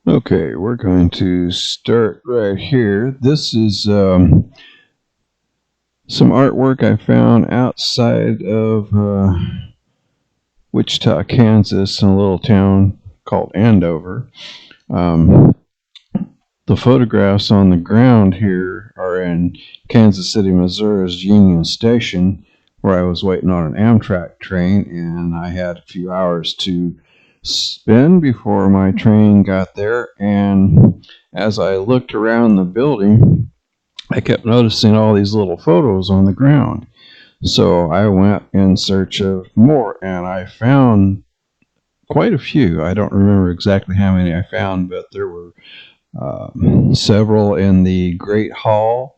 Okay, we're going to start right here. This is some artwork I found outside of Wichita, Kansas, in a little town called Andover. Um, the photographs on the ground here are in Kansas City, Missouri's Union Station, where I was waiting on an Amtrak train, and I had a few hours to spend before my train got there. And as I looked around the building, I kept noticing all these little photos on the ground. So I went in search of more, and I found quite a few. I don't remember exactly how many I found, but there were several in the Great Hall.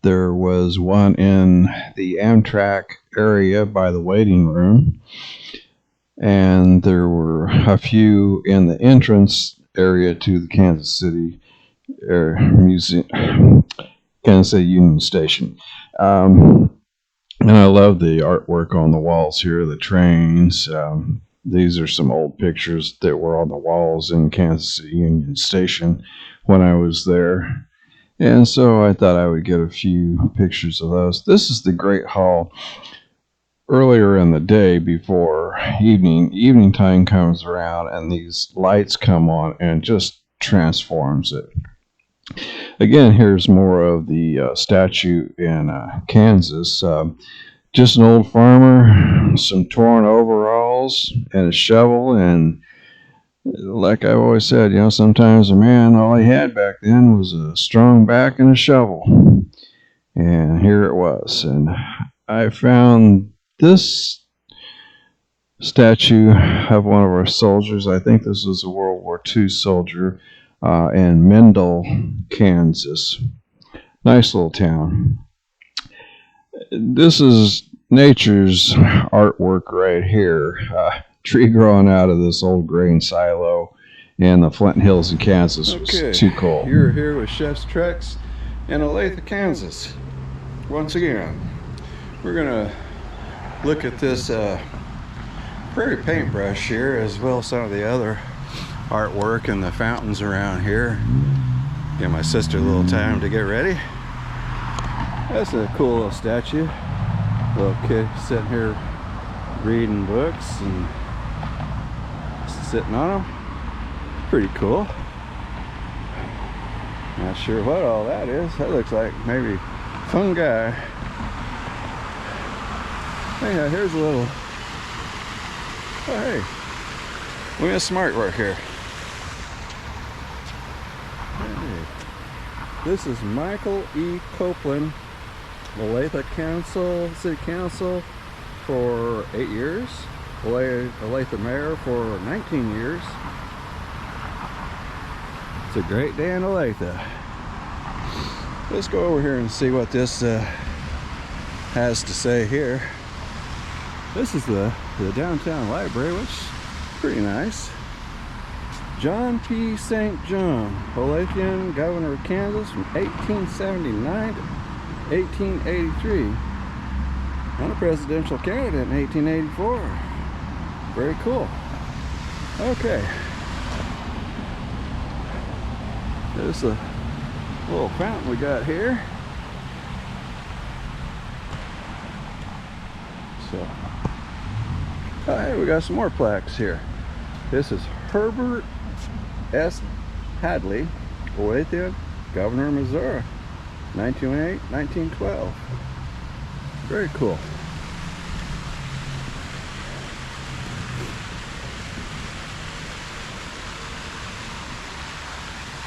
There was one in the Amtrak area by the waiting room, and there were a few in the entrance area to the Kansas City Museum, Kansas City Union Station. And I love the artwork on the walls here, the trains. These are some old pictures that were on the walls in Kansas City Union Station when I was there. And so I thought I would get a few pictures of those. This is the Great Hall earlier in the day before evening time comes around, and these lights come on and just transforms it. Again, here's more of the statue in Kansas. Just an old farmer, some torn overalls, and a shovel. And like I've always said, sometimes a man, all he had back then was a strong back and a shovel. And here it was. And I found this statue of one of our soldiers. I think this was a World War II soldier in Mendel, Kansas. Nice little town. This is nature's artwork right here. Tree growing out of this old grain silo in the Flint Hills in Kansas was too cool. You're here with Chef's Treks in Olathe, Kansas. Once again, we're going to look at this prairie paintbrush here, as well as some of the other artwork and the fountains around here. Give my sister a little time to get ready. That's a cool little statue. Little kid sitting here reading books and sitting on them. Pretty cool. Not sure what all that is. That looks like maybe fungi. Anyhow, here's a little. Oh, hey. We got some artwork here. Hey. This is Michael E. Copeland, Olathe City Council for 8 years, Olathe Mayor for 19 years. It's a great day in Olathe. Let's go over here and see what this has to say here. This is the downtown library, which is pretty nice. John P. St. John, Olathian Governor of Kansas from 1879 to 1883. And a presidential candidate in 1884. Very cool. Okay. There's a little fountain we got here. So, oh, hey, we got some more plaques here. This is Herbert S. Hadley, Olathe, Governor of Missouri, 1908-1912. Very cool.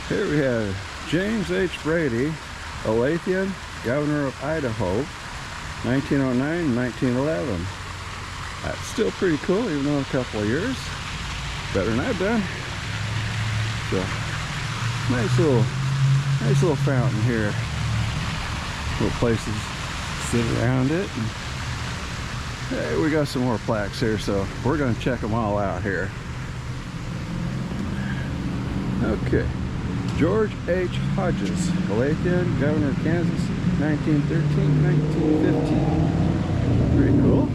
Here we have James H. Brady, Olathian, Governor of Idaho, 1909-1911. That's still pretty cool, even though a couple of years. Better than I've done. So, nice little fountain here. Little places to sit around it. And, hey, we got some more plaques here, so we're going to check them all out here. Okay. George H. Hodges, Olathian, Governor of Kansas, 1913-1915. Pretty cool.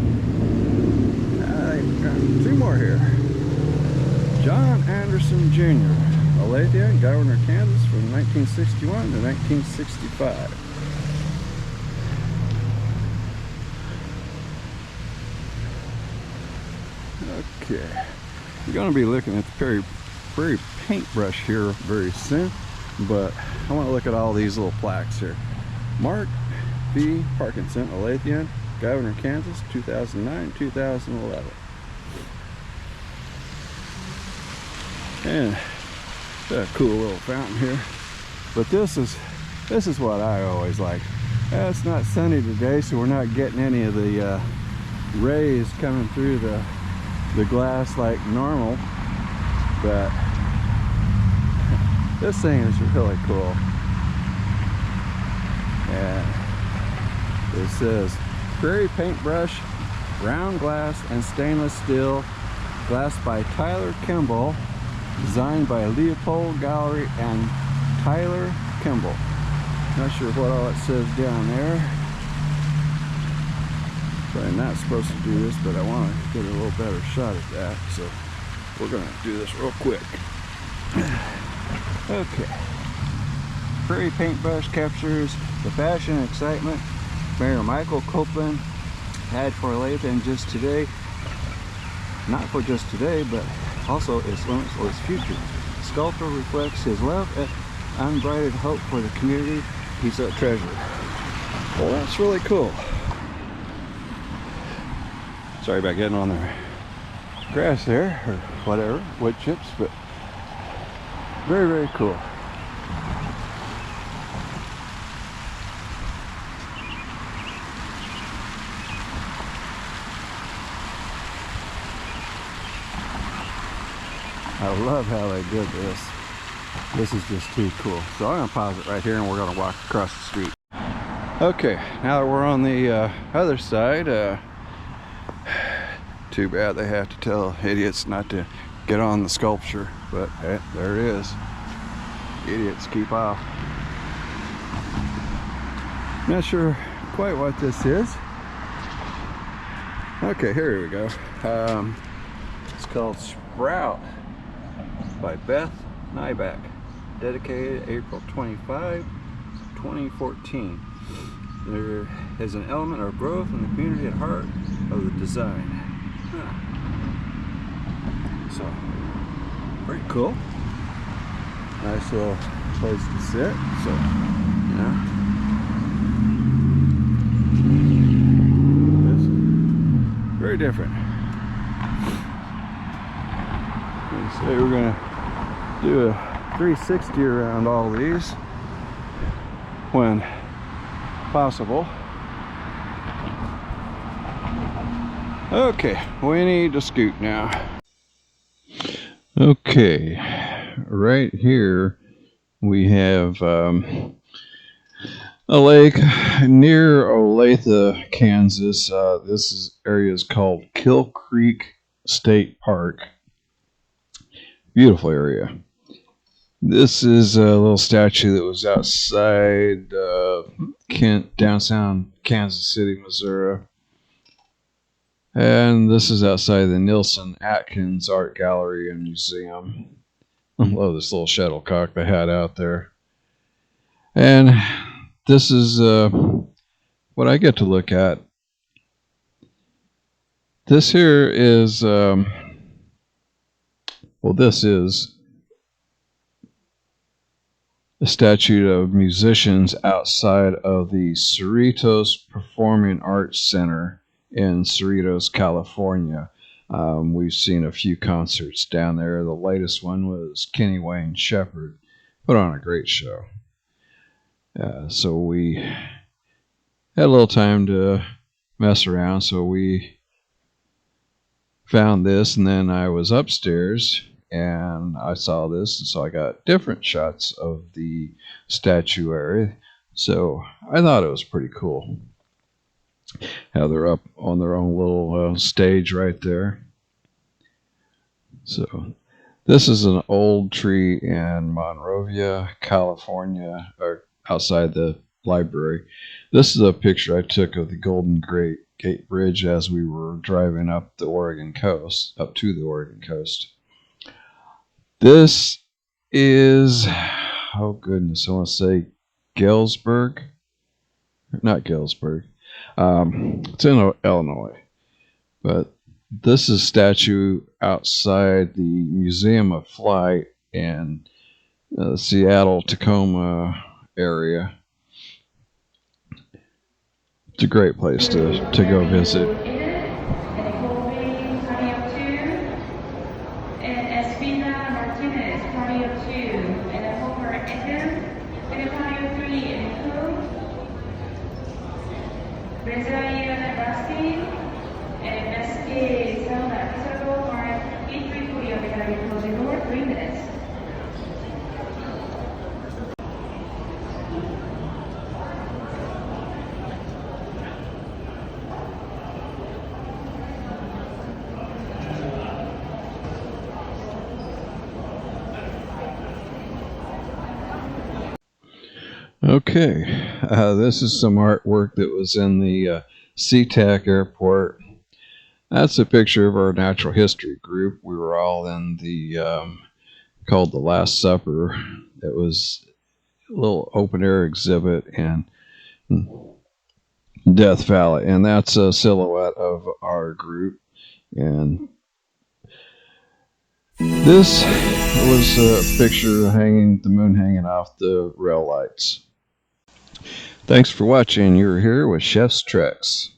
Got two more here. John Anderson Jr., Olathe, Governor, Kansas from 1961 to 1965. Okay, we're going to be looking at the Prairie paintbrush here very soon, but I want to look at all these little plaques here. Mark V. Parkinson, Olathe, Governor, Kansas, 2009-2011. And a cool little fountain here. But this is what I always like. It's not sunny today, so we're not getting any of the rays coming through the glass like normal. But this thing is really cool. And it says Prairie Paintbrush, Round Glass and Stainless Steel, glass by Tyler Kimball, designed by Leopold Gallery and Tyler Kimball. Not sure what all it says down there. But I'm not supposed to do this, but I want to get a little better shot at that, so we're going to do this real quick. Okay. Prairie Paintbrush captures the fashion and excitement Mayor Michael Copeland had for Olathe and just today. Not for just today, but also its limits or its future. The sculptor reflects his love and unbridled hope for the community he's a treasure. Well, that's really cool. Sorry about getting on the grass there, or whatever, wood chips, but very, very cool. I love how they did this. This is just too cool. So I'm going to pause it right here and we're going to walk across the street. Okay, now that we're on the other side, too bad they have to tell idiots not to get on the sculpture, but hey, there it is. Idiots keep off. Not sure quite what this is. Okay, here we go. It's called Sprout by Beth Nyback, dedicated April 25, 2014. There is an element of growth in the community at heart of the design. So, pretty cool. Nice little place to sit. So, yeah. It's very different. So we're gonna do a 360 around all these when possible. Okay, we need to scoot now. Okay, right here we have a lake near Olathe, Kansas. This area is called Kill Creek State Park. Beautiful area. This is a little statue that was outside downtown Kansas City, Missouri. And this is outside the Nielsen Atkins Art Gallery and Museum. I love this little shuttlecock they had out there. And this is what I get to look at. This here is, this is a statue of musicians outside of the Cerritos Performing Arts Center in Cerritos, California. We've seen a few concerts down there. The latest one was Kenny Wayne Shepherd. Put on a great show. So we had a little time to mess around, so we found this, and then I was upstairs and I saw this, and so I got different shots of the statuary. So I thought it was pretty cool how they're up on their own little stage right there. So this is an old tree in Monrovia, California, or outside the library. This is a picture I took of the Golden Gate Bridge as we were driving up to the Oregon coast. This is, oh goodness, I want to say Galesburg. Not Galesburg. It's in Illinois. But this is a statue outside the Museum of Flight in Seattle, Tacoma area. It's a great place to go visit. Okay, this is some artwork that was in the SeaTac airport. That's a picture of our natural history group. We were all in the called the Last Supper. It was a little open air exhibit in Death Valley, and that's a silhouette of our group. And this was a picture hanging the moon hanging off the rail lights. Thanks for watching. You're here with Chef's Treks.